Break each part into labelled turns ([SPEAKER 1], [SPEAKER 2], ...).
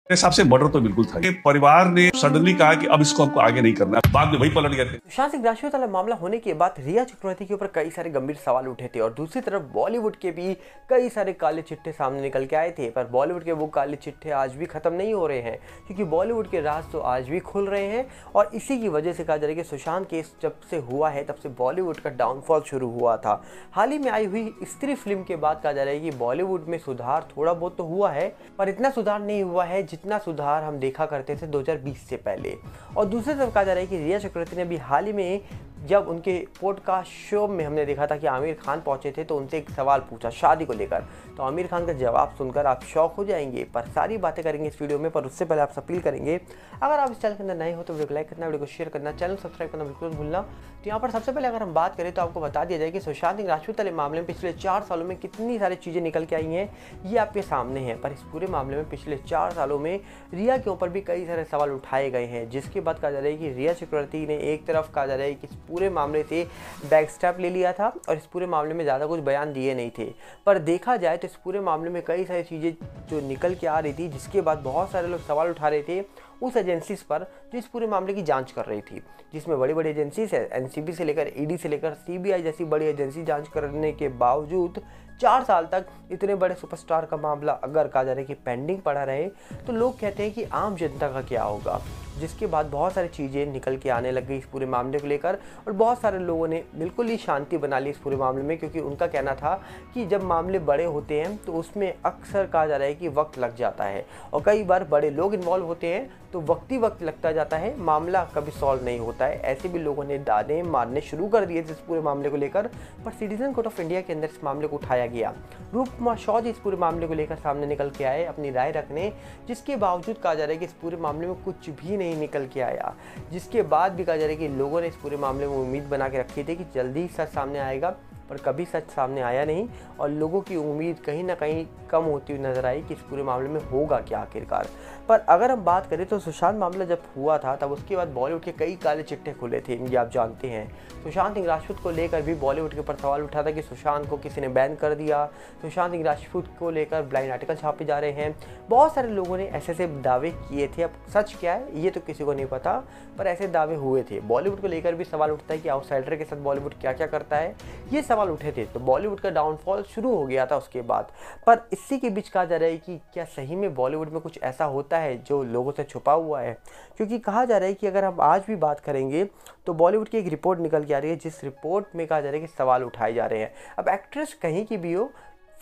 [SPEAKER 1] मेरे हिसाब से मर्डर तो बिल्कुल था। ये परिवार ने सडनली कहा कि अब इसको हमको आगे नहीं करना, बाद में वही पलट गए थे।
[SPEAKER 2] सुशांत सिंह राजपूत वाला मामला होने के बाद रिया चक्रवर्ती के ऊपर कई सारे गंभीर सवाल उठे थे और दूसरी तरफ बॉलीवुड के भी कई सारे काले चिट्ठे सामने निकल के आए थे। पर बॉलीवुड के वो काले चिट्ठे आज भी खत्म नहीं हो रहे हैं, क्योंकि बॉलीवुड के राज तो आज भी खुल रहे हैं। और इसी की वजह से कहा जा रहा है कि सुशांत केस जब से हुआ है तब से बॉलीवुड का डाउनफॉल शुरू हुआ था। हाल ही में आई हुई स्त्री फिल्म के बाद कहा जा रहा है कि बॉलीवुड में सुधार थोड़ा बहुत तो हुआ है, पर इतना सुधार नहीं हुआ है जितना सुधार हम देखा करते थे 2020 से पहले। और दूसरी तरफ कहा जा रहा है कि रिया चक्रवर्ती ने भी हाल ही में जब उनके पॉडकास्ट शो में हमने देखा था कि आमिर खान पहुंचे थे तो उनसे एक सवाल पूछा शादी को लेकर, तो आमिर खान का जवाब सुनकर आप शॉक हो जाएंगे। पर सारी बातें करेंगे इस वीडियो में, पर उससे पहले आपसे अपील करेंगे अगर आप इस चैनल के अंदर नए हो तो वीडियो को लाइक करना, वीडियो को शेयर करना, चैनल सब्सक्राइब करना बिल्कुल मत भूलना। तो यहाँ पर सबसे पहले अगर हम बात करें तो आपको बता दिया जाए कि सुशांत सिंह राजपूत वाले मामले में पिछले 4 सालों में कितनी सारी चीज़ें निकल के आई हैं ये आपके सामने हैं। पर इस पूरे मामले में पिछले 4 सालों में रिया के ऊपर भी कई सारे सवाल उठाए गए हैं, जिसके बाद कहा जा रहा है कि रिया चक्रवर्ती ने एक तरफ कहा जा रहा है कि इस पूरे मामले से बैक स्टेप ले लिया था और इस पूरे मामले में ज़्यादा कुछ बयान दिए नहीं थे। पर देखा जाए तो इस पूरे मामले में कई सारी चीज़ें जो निकल के आ रही थी, जिसके बाद बहुत सारे लोग सवाल उठा रहे थे उस एजेंसीज पर जो इस पूरे मामले की जांच कर रही थी, जिसमें बड़ी बड़ी एजेंसीज है, एनसीबी से लेकर ईडी से लेकर सीबीआई जैसी बड़ी एजेंसी जांच करने के बावजूद 4 साल तक इतने बड़े सुपरस्टार का मामला अगर कहा जा रहा है कि पेंडिंग पड़ा रहे तो लोग कहते हैं कि आम जनता का क्या होगा। जिसके बाद बहुत सारी चीज़ें निकल के आने लग गई इस पूरे मामले को लेकर और बहुत सारे लोगों ने बिल्कुल ही शांति बना ली इस पूरे मामले में, क्योंकि उनका कहना था कि जब मामले बड़े होते हैं तो उसमें अक्सर कहा जा रहा है कि वक्त लग जाता है और कई बार बड़े लोग इन्वॉल्व होते हैं तो वक्त लगता जाता है, मामला कभी सॉल्व नहीं होता है। ऐसे भी लोगों ने दाने मारने शुरू कर दिए इस पूरे मामले को लेकर। पर सिटीजन कोर्ट ऑफ इंडिया के अंदर इस मामले को उठाया गया। रूप कुमार शॉ जी इस पूरे मामले को लेकर सामने निकल के आए अपनी राय रखने, जिसके बावजूद कहा जा रहा है कि इस पूरे मामले में कुछ भी नहीं निकल के आया। जिसके बाद भी कहा जा रहा है कि लोगों ने इस पूरे मामले में उम्मीद बना के रखी थी कि जल्दी ही सच सामने आएगा, पर कभी सच सामने आया नहीं और लोगों की उम्मीद कहीं ना कहीं कम होती हुई नजर आई कि इस पूरे मामले में होगा क्या आखिरकार। पर अगर हम बात करें तो सुशांत मामला जब हुआ था तब उसके बाद बॉलीवुड के कई काले चिट्ठे खुले थे, ये आप जानते हैं। सुशांत सिंह राजपूत को लेकर भी बॉलीवुड के ऊपर सवाल उठा था कि सुशांत को किसी ने बैन कर दिया, सुशांत सिंह राजपूत को लेकर ब्लाइंड आर्टिकल छापे जा रहे हैं। बहुत सारे लोगों ने ऐसे दावे किए थे, अब सच क्या है ये तो किसी को नहीं पता, पर ऐसे दावे हुए थे। बॉलीवुड को लेकर भी सवाल उठता है कि आउटसाइडर के साथ बॉलीवुड क्या क्या करता है, ये सवाल उठे थे। तो बॉलीवुड का डाउनफॉल शुरू हो गया था उसके बाद। पर इसी के बीच कहा जा रहा है कि क्या सही में बॉलीवुड में कुछ ऐसा होता है जो लोगों से छुपा हुआ है, क्योंकि कहा जा रहा है कि अगर हम आज भी बात करेंगे तो बॉलीवुड की एक रिपोर्ट निकल के आ रही है, जिस रिपोर्ट में कहा जा रहा है कि सवाल उठाए जा रहे हैं। अब एक्ट्रेस कहीं की भी हो,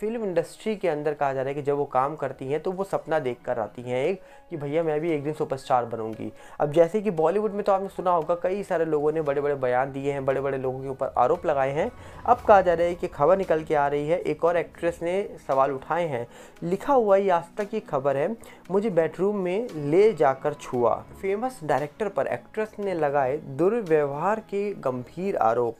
[SPEAKER 2] फिल्म इंडस्ट्री के अंदर कहा जा रहा है कि जब वो काम करती हैं तो वो सपना देख कर आती हैं एक कि भैया मैं भी एक दिन सुपरस्टार बनूंगी। अब जैसे कि बॉलीवुड में तो आपने सुना होगा कई सारे लोगों ने बड़े बड़े बयान दिए हैं, बड़े बड़े लोगों के ऊपर आरोप लगाए हैं। अब कहा जा रहा है कि खबर निकल के आ रही है, एक और एक्ट्रेस ने सवाल उठाए हैं। लिखा हुआ ये आज तक की खबर है, मुझे बेडरूम में ले जाकर छुआ। फेमस डायरेक्टर पर एक्ट्रेस ने लगाए दुर्व्यवहार के गंभीर आरोप।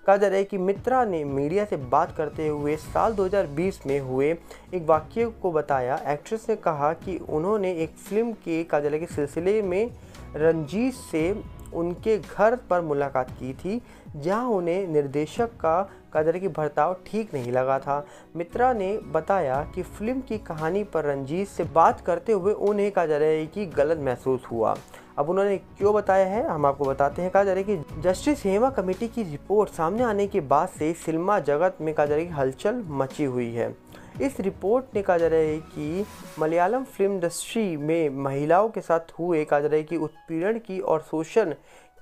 [SPEAKER 2] कहा जा रहा है कि मित्रा ने मीडिया से बात करते हुए साल 2020 में हुए एक वाक्य को बताया। एक्ट्रेस ने कहा कि उन्होंने एक फिल्म के कहा जा रहा है कि सिलसिले में रंजीत से उनके घर पर मुलाकात की थी, जहां उन्हें निर्देशक का कहा जा रहा है कि बर्ताव ठीक नहीं लगा था। मित्रा ने बताया कि फिल्म की कहानी पर रंजीत से बात करते हुए उन्हें कहा जा रहा है कि गलत महसूस हुआ। अब उन्होंने क्यों बताया है हम आपको बताते हैं। कहा जा रहा है कि जस्टिस हेमा कमेटी की रिपोर्ट सामने आने के बाद से सिनेमा जगत में कहा जा रहा है कि हलचल मची हुई है। इस रिपोर्ट ने कहा जा रहा है कि मलयालम फिल्म इंडस्ट्री में महिलाओं के साथ हुए कहा जा रहा है कि उत्पीड़न की और शोषण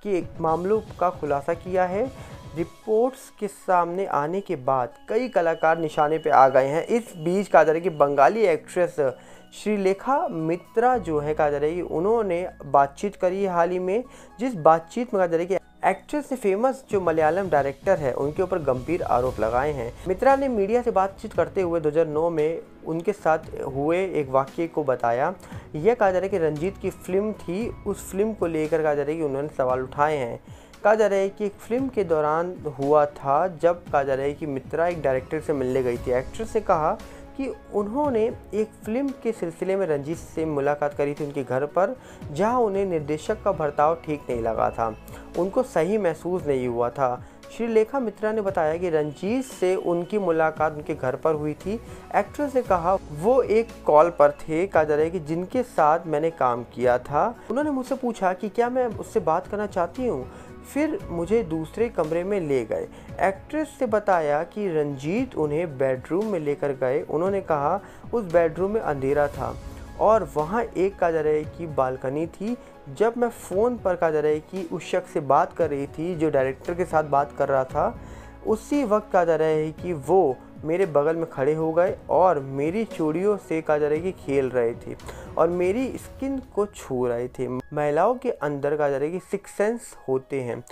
[SPEAKER 2] के मामलों का खुलासा किया है। रिपोर्ट्स के सामने आने के बाद कई कलाकार निशाने पे आ गए हैं। इस बीच कहा जा रहा है कि बंगाली एक्ट्रेस श्रीलेखा मित्रा जो है कहा जा रहा है कि उन्होंने बातचीत करी है हाल ही में, जिस बातचीत में कहा जा रहा है कि एक्ट्रेस ने फेमस जो मलयालम डायरेक्टर है उनके ऊपर गंभीर आरोप लगाए हैं। मित्रा ने मीडिया से बातचीत करते हुए 2009 में उनके साथ हुए एक वाक्य को बताया। यह कहा जा रहा है कि रंजीत की फिल्म थी, उस फिल्म को लेकर कहा जा रहा है कि उन्होंने सवाल उठाए हैं। कहा जा रहा है कि एक फिल्म के दौरान हुआ था जब कहा जा रहा है कि मित्रा एक डायरेक्टर से मिलने गई थी। एक्ट्रेस ने कहा कि उन्होंने एक फिल्म के सिलसिले में रंजीत से मुलाकात करी थी उनके घर पर, जहां उन्हें निर्देशक का बर्ताव ठीक नहीं लगा था, उनको सही महसूस नहीं हुआ था। श्रीलेखा मित्रा ने बताया कि रंजीत से उनकी मुलाकात उनके घर पर हुई थी। एक्ट्रेस ने कहा वो एक कॉल पर थे, कहा जा रहा है कि जिनके साथ मैंने काम किया था। उन्होंने मुझसे पूछा कि क्या मैं उससे बात करना चाहती हूँ, फिर मुझे दूसरे कमरे में ले गए। एक्ट्रेस से बताया कि रंजीत उन्हें बेडरूम में लेकर गए। उन्होंने कहा उस बेडरूम में अंधेरा था और वहाँ एक कहा जा रहा है कि बालकनी थी। जब मैं फ़ोन पर कहा जा रहा है कि उस शख्स से बात कर रही थी जो डायरेक्टर के साथ बात कर रहा था, उसी वक्त कहा जा रहा है कि वो मेरे बगल में खड़े हो गए और मेरी चूड़ियों से कहा जा रहा है कि खेल रहे थे और मेरी स्किन को छू रहे थे। महिलाओं के अंदर कहा जा रहा है कि सिक्स सेंस होते हैं।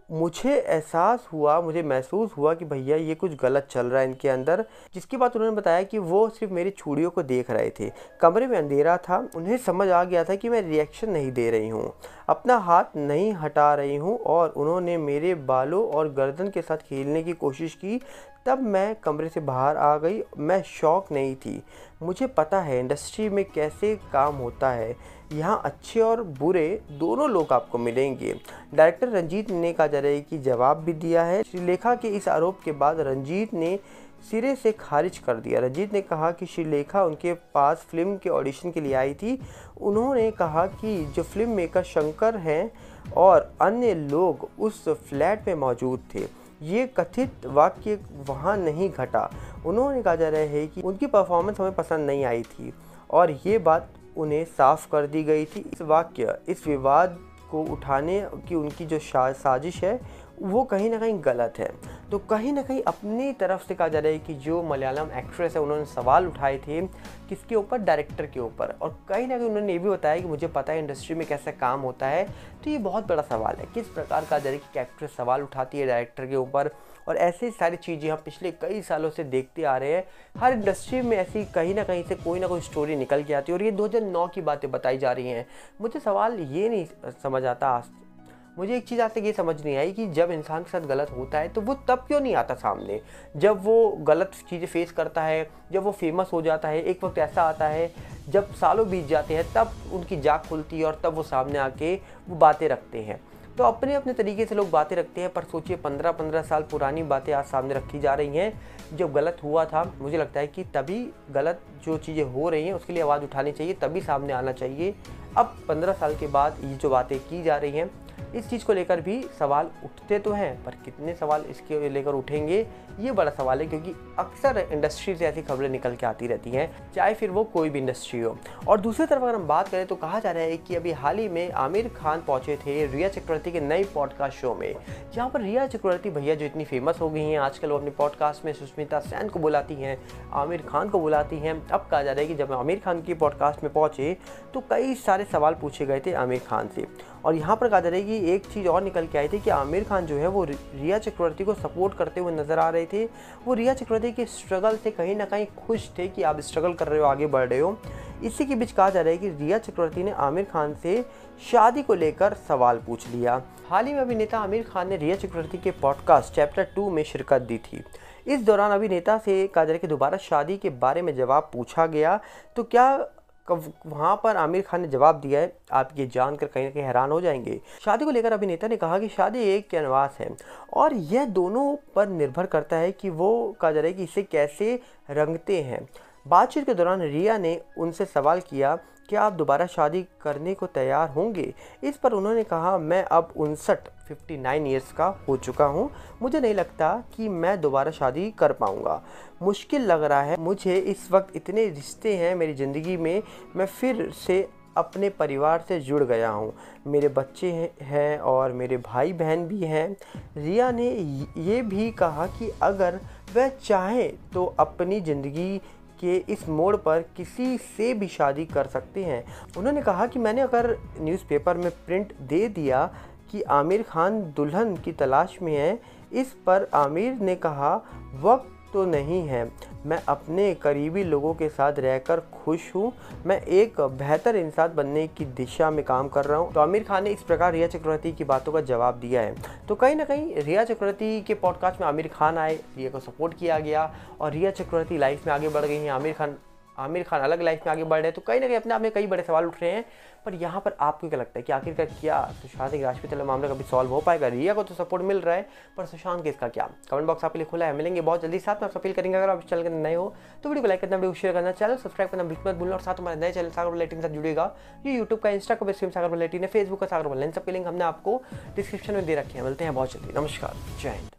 [SPEAKER 2] मुझे एहसास हुआ, मुझे महसूस हुआ कि भैया ये कुछ गलत चल रहा है इनके अंदर। जिसके बाद उन्होंने बताया कि वो सिर्फ मेरी चूड़ियों को देख रहे थे। कमरे में अंधेरा था। उन्हें समझ आ गया था कि मैं रिएक्शन नहीं दे रही हूँ, अपना हाथ नहीं हटा रही हूँ और उन्होंने मेरे बालों और गर्दन के साथ खेलने की कोशिश की। तब मैं कमरे से बाहर आ गई। मैं शौक नहीं थी। मुझे पता है इंडस्ट्री में कैसे काम होता है। यहाँ अच्छे और बुरे दोनों लोग आपको मिलेंगे। डायरेक्टर रंजीत ने कहा जा रहा है कि जवाब भी दिया है। श्रीलेखा के इस आरोप के बाद रंजीत ने सिरे से खारिज कर दिया। रंजीत ने कहा कि श्रीलेखा उनके पास फिल्म के ऑडिशन के लिए आई थी। उन्होंने कहा कि जो फिल्म मेकर शंकर हैं और अन्य लोग उस फ्लैट में मौजूद थे। ये कथित वाक्य वहाँ नहीं घटा। उन्होंने कहा जा रहा है कि उनकी परफॉर्मेंस हमें पसंद नहीं आई थी और ये बात उन्हें साफ कर दी गई थी। इस वाक्य, इस विवाद को उठाने की उनकी जो साजिश है वो कहीं ना कहीं गलत है। तो कहीं ना कहीं अपनी तरफ से कहा जा रहा है कि जो मलयालम एक्ट्रेस है उन्होंने सवाल उठाए थे किसके ऊपर, डायरेक्टर के ऊपर। और कहीं ना कहीं उन्होंने ये भी बताया कि मुझे पता है इंडस्ट्री में कैसा काम होता है। तो ये बहुत बड़ा सवाल है, किस प्रकार का कि एक्ट्रेस सवाल उठाती है डायरेक्टर के ऊपर। और ऐसी सारी चीज़ें हम पिछले कई सालों से देखते आ रहे हैं। हर इंडस्ट्री में ऐसी कहीं ना कहीं से कोई ना कोई स्टोरी निकल के आती है और ये 2009 की बातें बताई जा रही हैं। मुझे सवाल ये नहीं समझ आता, मुझे एक चीज़ आज तक ये समझ नहीं आई कि जब इंसान के साथ गलत होता है तो वो तब क्यों नहीं आता सामने। जब वो गलत चीज़ें फेस करता है, जब वो फेमस हो जाता है, एक वक्त ऐसा आता है जब सालों बीत जाते हैं तब उनकी जाग खुलती है और तब वो सामने आके वो बातें रखते हैं। तो अपने अपने तरीके से लोग बातें रखते हैं, पर सोचिए 15-15 साल पुरानी बातें आज सामने रखी जा रही हैं। जब गलत हुआ था, मुझे लगता है कि तभी गलत जो चीज़ें हो रही हैं उसके लिए आवाज़ उठानी चाहिए, तभी सामने आना चाहिए। अब 15 साल के बाद ये जो बातें की जा रही हैं, इस चीज़ को लेकर भी सवाल उठते तो हैं, पर कितने सवाल इसके लेकर उठेंगे ये बड़ा सवाल है। क्योंकि अक्सर इंडस्ट्री से ऐसी खबरें निकल के आती रहती हैं, चाहे फिर वो कोई भी इंडस्ट्री हो। और दूसरी तरफ अगर हम बात करें तो कहा जा रहा है कि अभी हाल ही में आमिर खान पहुंचे थे रिया चक्रवर्ती के नए पॉडकास्ट शो में, जहां पर रिया चक्रवर्ती भैया जो इतनी फेमस हो गई हैं आजकल, वो अपने पॉडकास्ट में सुष्मिता सेन को बुलाती हैं, आमिर खान को बुलाती हैं। अब कहा जा रहा है कि जब आमिर खान की पॉडकास्ट में पहुंचे तो कई सारे सवाल पूछे गए थे आमिर खान से। और यहाँ पर कहा जा रहा है कि एक चीज़ और निकल के आई थी कि आमिर खान जो है वो रिया चक्रवर्ती को सपोर्ट करते हुए नजर आ रहे थे। वो रिया चक्रवर्ती के स्ट्रगल से कहीं ना कहीं खुश थे कि आप स्ट्रगल कर रहे हो, आगे बढ़ रहे हो। इसी के बीच कहा जा रहा है कि रिया चक्रवर्ती ने आमिर खान से शादी को लेकर सवाल पूछ लिया। हाल ही में अभिनेता आमिर खान ने रिया चक्रवर्ती के पॉडकास्ट चैप्टर 2 में शिरकत दी थी। इस दौरान अभिनेता से कहा जा रहा है कि दोबारा शादी के बारे में जवाब पूछा गया, तो क्या वहाँ पर आमिर खान ने जवाब दिया है, आप ये जानकर कहीं ना कहीं हैरान हो जाएंगे। शादी को लेकर अभिनेता ने कहा कि शादी एक कैनवास है और यह दोनों पर निर्भर करता है कि वो कहा जा रहा है कि इसे कैसे रंगते हैं। बातचीत के दौरान रिया ने उनसे सवाल किया कि आप दोबारा शादी करने को तैयार होंगे। इस पर उन्होंने कहा, मैं अब 59 ईयर्स का हो चुका हूँ, मुझे नहीं लगता कि मैं दोबारा शादी कर पाऊँगा, मुश्किल लग रहा है मुझे। इस वक्त इतने रिश्ते हैं मेरी ज़िंदगी में, मैं फिर से अपने परिवार से जुड़ गया हूँ, मेरे बच्चे हैं और मेरे भाई बहन भी हैं। रिया ने ये भी कहा कि अगर वह चाहे तो अपनी ज़िंदगी के इस मोड़ पर किसी से भी शादी कर सकते हैं। उन्होंने कहा कि मैंने अगर न्यूज़पेपर में प्रिंट दे दिया कि आमिर खान दुल्हन की तलाश में है, इस पर आमिर ने कहा, वक्त तो नहीं है, मैं अपने करीबी लोगों के साथ रहकर खुश हूँ, मैं एक बेहतर इंसान बनने की दिशा में काम कर रहा हूँ। तो आमिर खान ने इस प्रकार रिया चक्रवर्ती की बातों का जवाब दिया है। तो कहीं ना कहीं रिया चक्रवर्ती के पॉडकास्ट में आमिर खान आए, रिया को सपोर्ट किया गया और रिया चक्रवर्ती लाइफ में आगे बढ़ गई हैं। आमिर खान आमिर खान अलग लाइफ में आगे बढ़ रहे हैं, तो कहीं ना कहीं अपने आप में कई बड़े सवाल उठ रहे हैं। पर यहाँ पर आपको क्या लगता है कि आखिरकार क्या सुशांत सिंह राजपूत वाला मामला कभी सॉल्व हो पाएगा? रिया को तो सपोर्ट मिल रहा है, पर सुशांत केस का क्या? कमेंट बॉक्स आपके लिए खुला है, मिलेंगे बहुत जल्दी। साथ में आप अपील करेंगे, अगर आप इस चैनल के नए हो तो वीडियो को लाइक करना, वीडियो शेयर करना, चैनल सब्सक्राइब करना बिल्कुल मत भूलना। और साथ हमारे नए चैनल सागर बुलेटिन से जुड़ेगा, ये यूट्यूब का, इंस्टा का स्ट्रीम सागर बुलेटिन है, फेसबुक का सागर बुलेटिन, सबके लिंक हमने आपको डिस्क्रिप्शन में दे रखे हैं। मिलते हैं बहुत जल्दी, नमस्कार, जय हिंद।